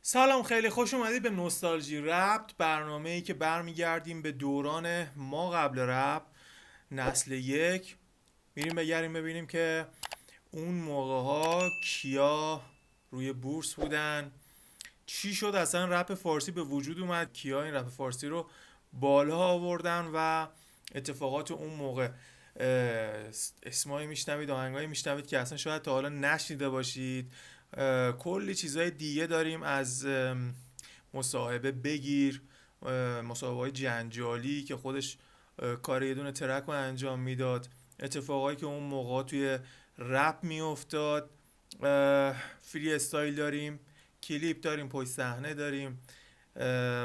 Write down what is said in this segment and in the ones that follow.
سلام، خیلی خوش اومدید به نوستالژی رپت، برنامه‌ای که برمیگردیم به دوران ما قبل رپ، نسل یک. میریم بگردیم ببینیم که اون موقع ها کیا روی بورس بودن، چی شد اصلا رپ فارسی به وجود اومد، کیا این رپ فارسی رو بالا آوردن و اتفاقات اون موقع. اسمایی میشنوید، آهنگایی میشنوید که اصلا شاید تا حالا نشنیده باشید. کلی چیزای دیگه داریم، از مصاحبه بگیر، مصاحبه های جنجالی که خودش کار یه دونه ترک رو انجام میداد، اتفاقایی که اون موقع توی رپ میافتاد. فری استایل داریم، کلیپ داریم، پشت صحنه داریم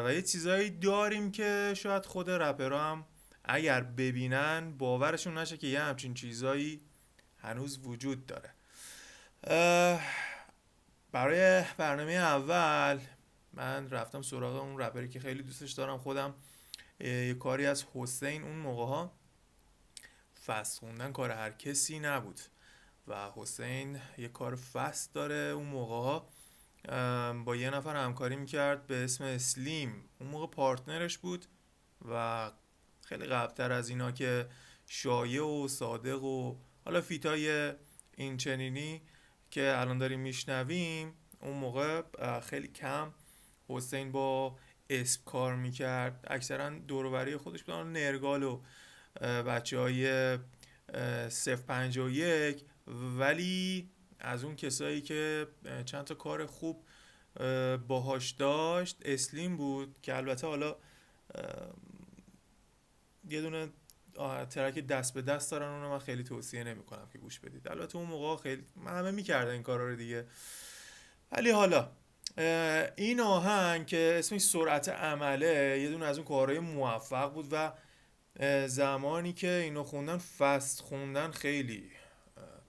و یه چیزایی داریم که شاید خود رپرها هم اگر ببینن باورشون نشه که یه همچین چیزایی هنوز وجود داره. برای برنامه اول من رفتم سراغ اون رپری که خیلی دوستش دارم خودم، یه کاری از حسین. اون موقع ها فست خوندن کار هر کسی نبود و حسین یه کار فست داره. اون موقع ها با یه نفر همکاری میکرد به اسم اسلیم، اون موقع پارتنرش بود و خیلی قبلتر از اینا که شایع و صادق و حالا فیتای این چنینی که الان داریم میشنویم، اون موقع خیلی کم حسین با اسم کار میکرد. اکثرا دوروبری خودش بودن نرگال و بچه های 051، ولی از اون کسایی که چند تا کار خوب باهاش داشت اسلیم بود که البته حالا یه دونه ترک دست به دست دارن، اونو من خیلی توصیه نمی کنم که گوش بدید. البته اون موقع خیلی همه میکردن این کارا رو دیگه. ولی حالا این آهنگ که اسمش سرعت عمله یه دونه از اون کارهای موفق بود و زمانی که اینو خوندن، فست خوندن خیلی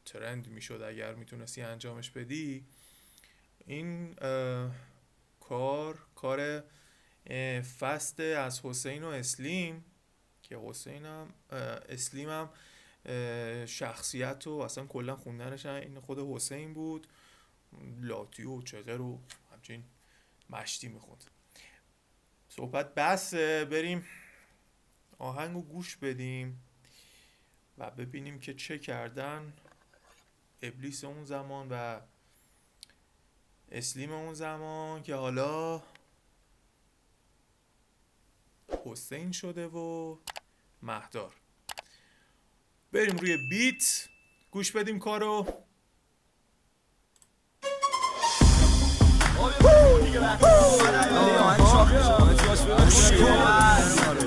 ترند میشد اگر میتونستی انجامش بدی. این کار فست از حسین و اسلیم که حسین هم اسلیم هم شخصیت و اصلا کلا خوندنش این خود حسین بود، لاتی و چغر و همچین مشتی میخوند. صحبت بسه، بریم آهنگو گوش بدیم و ببینیم که چه کردن ابلیس اون زمان و اسلیم اون زمان که حالا حسین شده و مهدار. بریم روی بیت گوش بدیم کارو.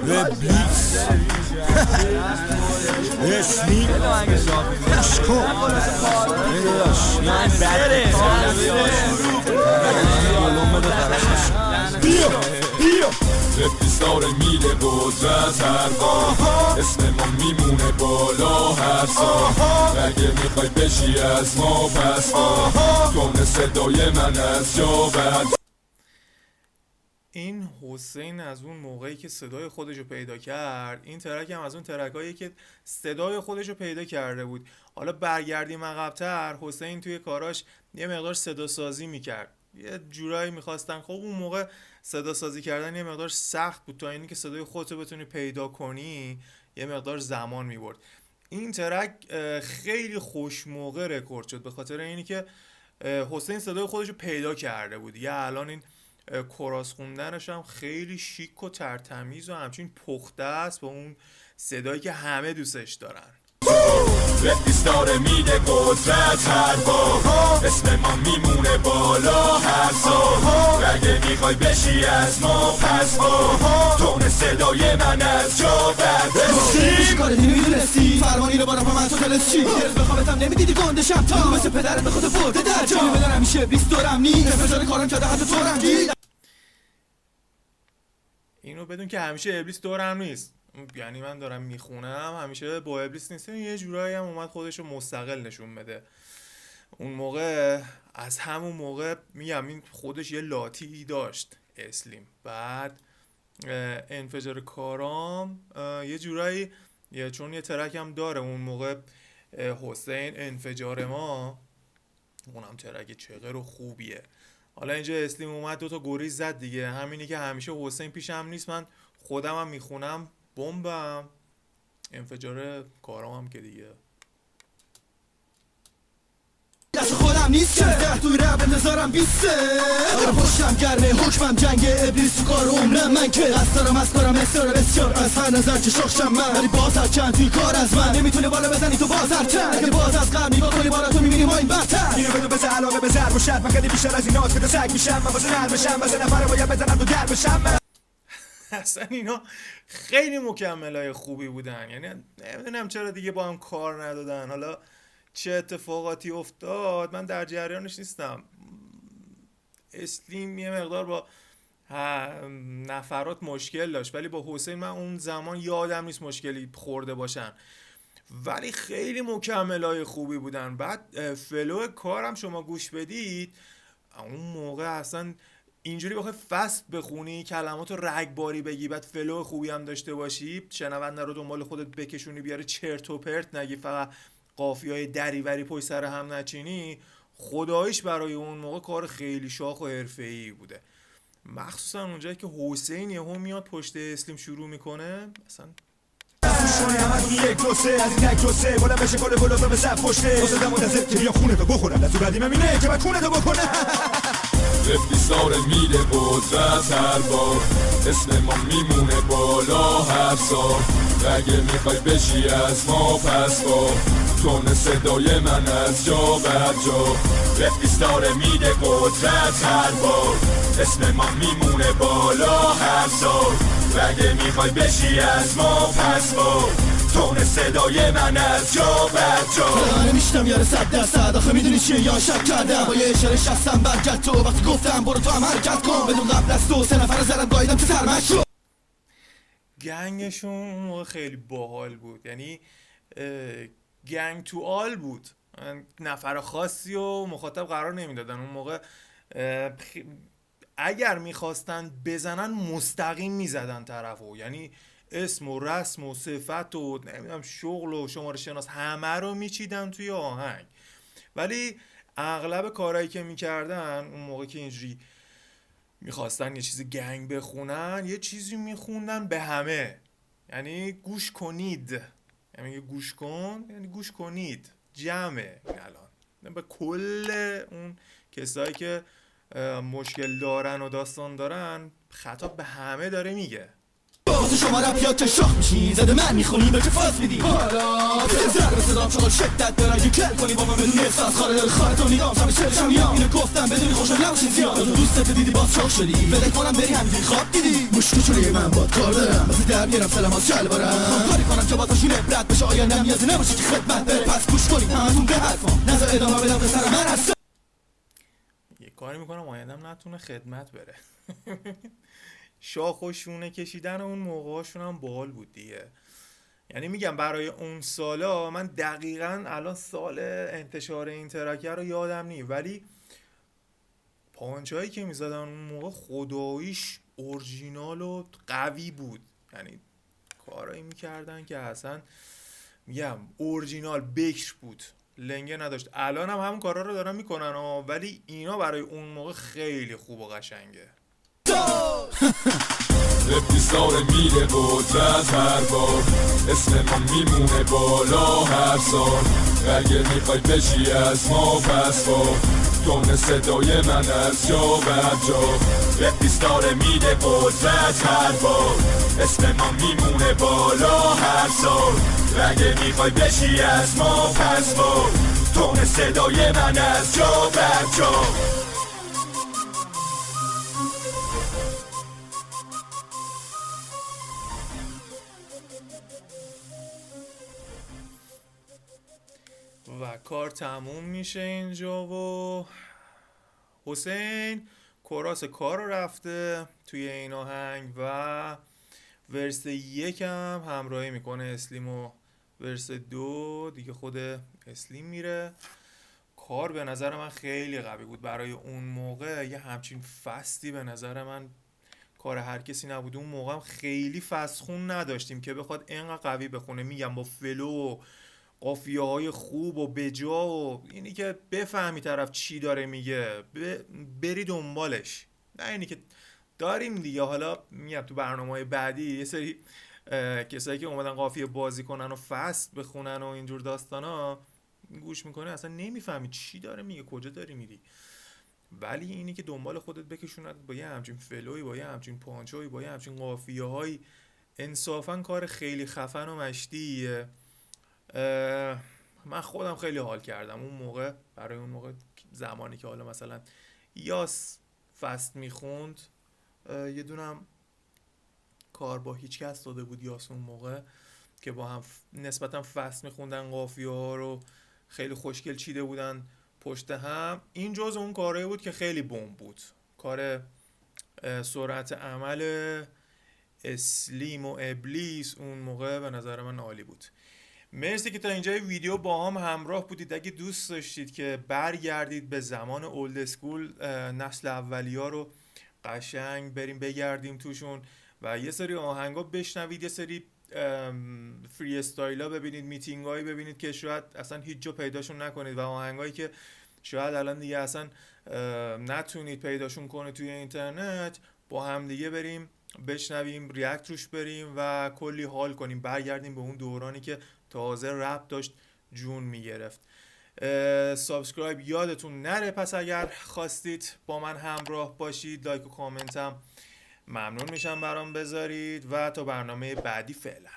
ابلیس اسمی ابلیس داره میره قدرت هر بار، اسم ما میمونه بالا هر سال. اگه میخوای بشی از ما پس کن، تون صدای من از جا بر. این حسین از اون موقعی که صدای خودشو پیدا کرد، این ترک هم از اون ترکایی که صدای خودشو پیدا کرده بود. حالا برگردیم عقب‌تر، حسین توی کاراش یه مقدار صدا سازی میکرد، یه جورایی میخواستن. خب اون موقع صدا سازی کردن یه مقدار سخت بود، تا اینی که صدای خودتو بتونی پیدا کنی یه مقدار زمان میبرد. این ترک خیلی خوش موقع رکورد شد به خاطر اینی که حسین صدای خودشو پیدا کرده بود. یه الان این کراس خوندنش هم خیلی شیک و ترتمیز و همچین پخته است با اون صدایی که همه دوستش دارن. ابلیس داره میده قدرت هر بار، اسم ما میمونه بالا هر سال. اگه میخوای بشی از ما پس با، تون صدای من از جا برداشتی. کار دینو میدونستی، فرمانی رو با رفا من تو تلسچی گرز بخوابتم نمیدیدی گندشم تا مثل پدرت به خود برده در جا. میبدن همیشه ابلیس دورم نیست، انفجار کارم کرده حتی طورم دید. اینو بدون که همیشه ابلیس دورم نیست، یعنی من دارم میخونم همیشه با ابلیس نیست، یه جورایی هم اومد خودشو مستقل نشون بده. اون موقع، از همون موقع میگم، این خودش یه لاتی داشت اسلیم. بعد انفجار کارام یه جورایی چون یه ترک هم داره اون موقع، حسین انفجار ما، اونم ترک چغر و خوبیه حالا اینجا اسلیم اومد دوتا گریز زد دیگه، همینی که همیشه حسین پیشم نیست، من خودم هم میخونم بمبم انفجار کارام هم که دیگه دست خودم نیست که توی رب انتظارم بیسته. آره پشتم گرمه حکمم جنگ ابلیس تو کار عمرم. من که از دارم از کارم اصرار بسیار از هر نظر که شخشم من، ولی باز هر چند توی کار از من نمیتونه بالا بزنی تو باز هر چند. اگه باز از قبل نگاه کنی بالا تو میبینی ما این برتر. اینو بدون بزن علاقه به ضرب و شد، من خیلی بیشتر از این ناز که تو سگ میشم. من واسه نرم بشم واسه نفره باید بزنم تو در بشم من. اصلا اینا خیلی مکملای خوبی بودن، یعنی نمیدونم چرا دیگه با هم کار ندادن. حالا چه اتفاقاتی افتاد من در جریانش نیستم. اسلیم یه مقدار با نفرات مشکل داشت، ولی با حسین من اون زمان یادم نیست مشکلی خورده باشن، ولی خیلی مکملای خوبی بودن. بعد فلو کارم شما گوش بدید، اون موقع اصلا اینجوری بخوای فست بخونی، کلمات رو رگباری بگی، بعد فلو خوبی هم داشته باشی، شنونده رو دنبال خودت بکشونی بیاره، چرت و پرت نگی، فقط قافیه‌های دریوری پشت سر هم نچینی، خداییش برای اون موقع کار خیلی شاق و حرفه‌ای بوده. مخصوصا اونجایی که حسین یهو میاد پشت اسلیم شروع میکنه، مثلا شونه همتون یک دوسته از این تک دوسته بلند بشه کل بلوزا به سب پشته واسه منتظر که بیا خونه تو بخورم دستو بعدی ممینه که بعد خونه تو بکنه. افتیسار میده قدرت هر بار، اسم ما میمونه بالا هر سال. اگه میخوای بشی از ما پس با تون صدای من از جا بر جا. افتیسار میده قدرت هر بار، اسم ما میمونه بالا هر سال. اگه میخوای بشی از ما پس با تون صدای من از جا بر جا. من میشتم یاره 100%، آخه میدونی چیه یا شک کردم با یه اشاره شستم برگرد تو وقتی گفتم برو تو هم حرکت کن، بدون قبل از تو 3 نفر زدم گایدم تو ترمش شد. گنگشون اون موقع خیلی باحال بود، یعنی گنگ تو آل بود، نفر خاصی و مخاطب قرار نمیدادن اون موقع. اگر میخواستن بزنن مستقیم میزدن طرفو، یعنی اسم و رسم و صفت و نمیدونم شغل و شماره شناس همه رو میچیدن توی آهنگ. ولی اغلب کارهایی که میکردن اون موقع که اینجوری میخواستن یه چیزی گنگ بخونن، یه چیزی میخوندن به همه، یعنی گوش کنید، یعنی گوش کن یعنی گوش کنید، جمعه الان به کل اون کسایی که مشکل دارن و داستان دارن، خطاب به همه داره میگه. واسه شما رفیات که شاخ میشی، زده من میخونی به که فاز میدی. حالا ضرب صدام چقدر شدت داره، اگه کل کنی با من بدون احساس خارج خارتون نیدام شب چلشم میام. اینو گفتم بدونی خوشم نباشین زیاد، دوستت دیدی باز شاخ شدی، بده کنم بری همینجوری خواب دیدی. مش کوچولی من باد کار دارم، واسه در میارم سلامات شلوارم، کاری کنم که باتاشون عبرت بشه، آیندم نیازی نباشه که خدمت بره. پس گوش کنید همتون به حرفام، نذار ادامه بدم به سر من هست. یه کاری میکنم آیندم نتونه خدمت بره. شاخ و شونه کشیدن اون موقعاشون هم باحال بود دیگه. یعنی میگم برای اون سالا، من دقیقاً الان سال انتشار این ترکه رو یادم نی، ولی پانچایی که میزدن اون موقع خداییش اورجینال و قوی بود، یعنی کارایی میکردن که اصلا میگم اورجینال بکر بود، لنگه نداشت. الان هم همون کارا رو دارن میکنن ولی اینا برای اون موقع خیلی خوب و قشنگه. افتیسار میده قدرت هر بار، اسم ما میمونه بالا هر سال. اگه میخوای بشی از ما پس با تون صدای من از جا بر جا. افتیسار میده قدرت هر بار، اسم ما میمونه بالا هر سال. اگه میخوای بشی از ما پس با تون صدای من از جا بر جا. و کار تموم میشه اینجا و حسین کراس کار رو رفته توی این آهنگ و ورس 1 هم همراهی میکنه اسلیم و ورس 2 دیگه خود اسلیم میره. کار به نظر من خیلی قوی بود برای اون موقع، یه همچین فستی به نظر من کار هر کسی نبود. اون موقع هم خیلی فست خون نداشتیم که بخواد اینقدر قوی بخونه، میگم با فلو قافیه های خوب و بجا و اینی که بفهمی طرف چی داره میگه، بری دنبالش، نه اینی که داریم دیگه. حالا میگم تو برنامه‌های بعدی یه سری کسایی که اومدن قافیه بازی کنن و فصل بخونن و اینجور داستانا گوش میکنه اصلا نمیفهمی چی داره میگه، کجا داری میری. ولی اینی که دنبال خودت بکشوند با یه همچین فلوی، با یه همچین پانچوی، با یه همچین قافیه های، انصافا کار خیلی خفن و مشتیه. من خودم خیلی حال کردم اون موقع، برای اون موقع زمانی که حالا مثلا یاس فست میخوند، یه دونم کار با هیچ کس داده بود یاس اون موقع که با هم نسبتا فست میخوندن، قافیه ها رو خیلی خوشگل چیده بودن پشت هم. این جز اون کاره بود که خیلی بمب بود، کار سرعت عمل اسلیم و ابلیس اون موقع به نظر من عالی بود. مرسی که تا اینجای ویدیو با هم همراه بودید. اگه دوست داشتید که برگردید به زمان اولد اسکول، نسل اولیا رو قشنگ بریم بگردیم توشون و یه سری آهنگا بشنوید، یه سری فری استایلا ببینید، میتینگ هایی ببینید که شاید اصلا هیچ جا پیداشون نکنید و آهنگایی که شاید الان دیگه اصلا نتونید پیداشون کنید توی اینترنت، با هم دیگه بریم بشنویم، ریاکت روش بریم و کلی حال کنیم، برگردیم به اون دورانی که تازه رپ داشت جون میگرفت. سابسکرایب یادتون نره پس اگر خواستید با من همراه باشید. لایک و کامنت هم ممنون میشم برام بذارید و تا برنامه بعدی فعلا.